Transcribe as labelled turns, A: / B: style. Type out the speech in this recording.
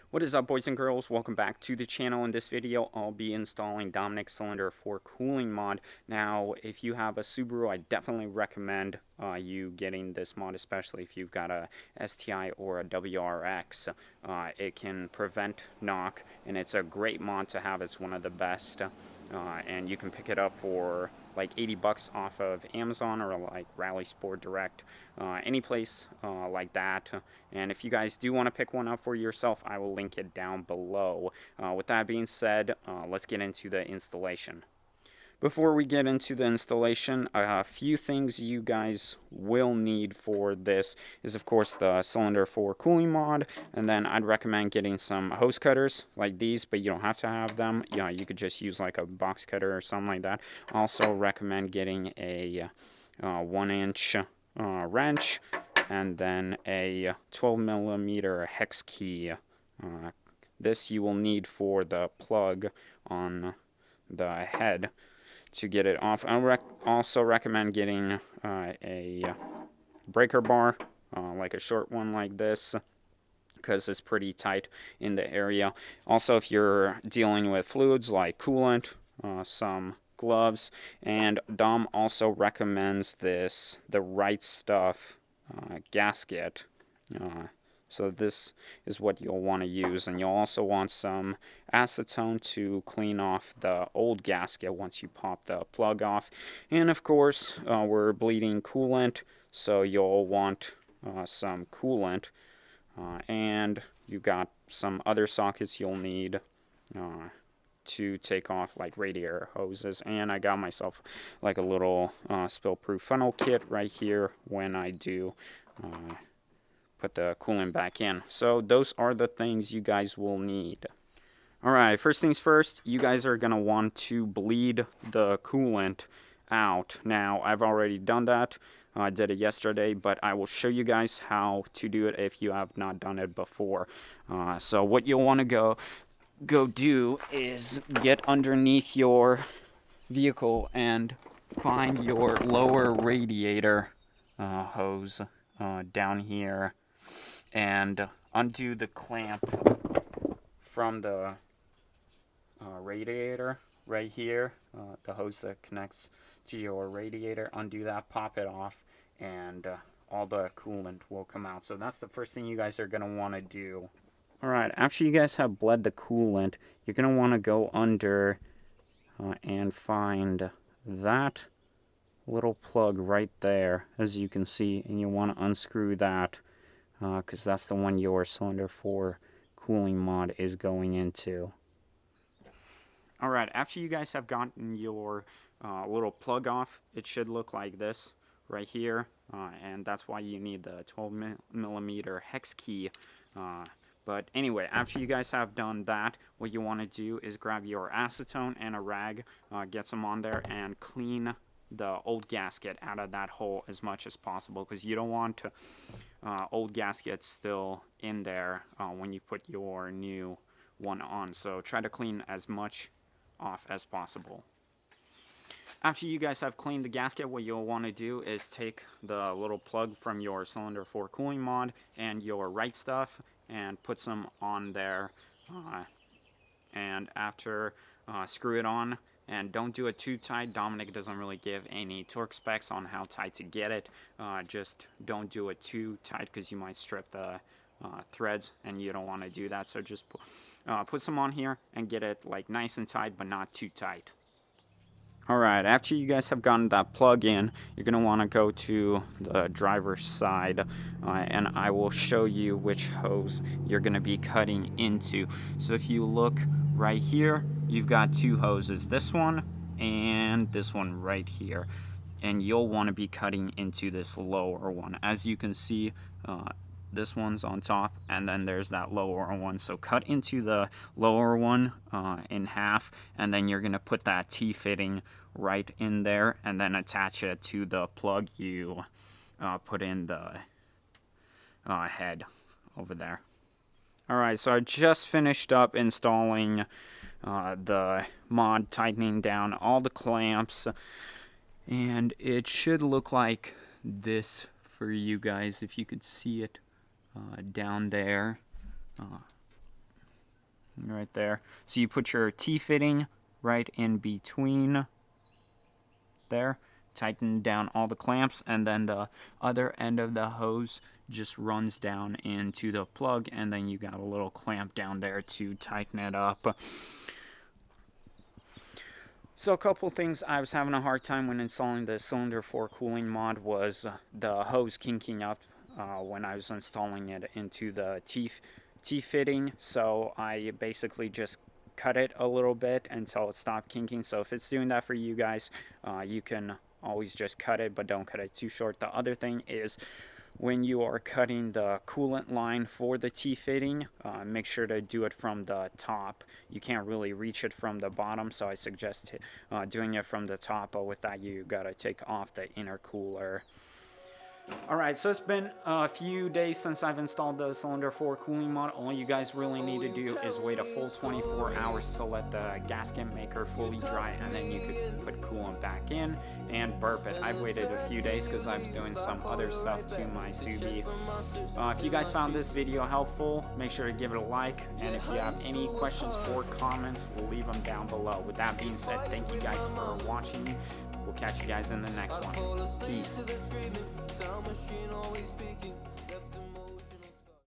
A: What is up, boys and girls? Welcome back to the channel. In this video, I'll be installing Dominic Cylinder for Cooling mod. Now, if you have a Subaru, I definitely recommend you getting this mod, especially if you've got a STI or a WRX. It can prevent knock, and it's a great mod to have. It's one of the best, and you can pick it up for like 80 bucks off of Amazon or like Rally Sport Direct, any place like that. And if you guys do want to pick one up for yourself, I will link it down below. With that being said, let's get into the installation. Before we get into the installation, a few things you guys will need for this is, of course, the cylinder for cooling mod, and then I'd recommend getting some hose cutters like these, but you don't have to have them. Yeah, you could just use like a box cutter or something like that. Also recommend getting a 1-inch wrench, and then a 12mm hex key. This you will need for the plug on the head to get it off. I also recommend getting a breaker bar, like a short one like this, because it's pretty tight in the area. Also, if you're dealing with fluids like coolant, some gloves, and Dom also recommends this, the Right Stuff gasket. So this is what you'll want to use, and you'll also want some acetone to clean off the old gasket once you pop the plug off. And of course, we're bleeding coolant, so you'll want some coolant, and you got some other sockets you'll need to take off, like radiator hoses. And I got myself like a little spill-proof funnel kit right here when I do put the coolant back in. So those are the things you guys will need. Alright, first things first, you guys are going to want to bleed the coolant out. Now, I've already done that. I did it yesterday, but I will show you guys how to do it if you have not done it before. So what you'll want to go do is get underneath your vehicle and find your lower radiator hose down here, and undo the clamp from the radiator right here, the hose that connects to your radiator. Undo that, pop it off, and all the coolant will come out. So that's the first thing you guys are going to want to do. Alright, after you guys have bled the coolant, you're going to want to go under and find that little plug right there, as you can see, and you want to unscrew that because that's the one your cylinder for cooling mod is going into. Alright, after you guys have gotten your little plug off, it should look like this right here, and that's why you need the 12mm hex key. But anyway, after you guys have done that, what you want to do is grab your acetone and a rag, get some on there, and clean the old gasket out of that hole as much as possible, because you don't want old gaskets still in there when you put your new one on. So try to clean as much off as possible. After you guys have cleaned the gasket, what you'll want to do is take the little plug from your cylinder for cooling mod and your Right Stuff and put some on there, and after screw it on. And don't do it too tight. Dominic doesn't really give any torque specs on how tight to get it. Just don't do it too tight, because you might strip the threads, and you don't want to do that. So just put some on here and get it like nice and tight, but not too tight. Alright, after you guys have gotten that plug in, you're going to want to go to the driver's side, and I will show you which hose you're going to be cutting into. So if you look right here, you've got two hoses, this one and this one right here, and you'll want to be cutting into this lower one. As you can see, this one's on top, and then there's that lower one. So cut into the lower one in half, and then you're going to put that T-fitting right in there, and then attach it to the plug you put in the head over there. Alright, so I just finished up installing the mod, tightening down all the clamps, and it should look like this for you guys if you could see it down there. right there. So you put your T-fitting right in between there, tighten down all the clamps, and then the other end of the hose just runs down into the plug, and then you got a little clamp down there to tighten it up. So a couple things I was having a hard time when installing the Cylinder 4 cooling mod was the hose kinking up when I was installing it into the T-fitting. So I basically just cut it a little bit until it stopped kinking. So if it's doing that for you guys, you can always just cut it, but don't cut it too short. The other thing is, when you are cutting the coolant line for the T-fitting, make sure to do it from the top. You can't really reach it from the bottom, so I suggest doing it from the top, but with that you gotta take off the intercooler. Alright, so it's been a few days since I've installed the Cylinder 4 cooling mod. All you guys really need to do is wait a full 24 hours to let the gasket maker fully dry, and then you could put coolant back in and burp it. I've waited a few days because I was doing some other stuff to my Subi. If you guys found this video helpful, make sure to give it a like, and if you have any questions or comments, leave them down below. With that being said, thank you guys for watching. We'll catch you guys in the next one. Peace.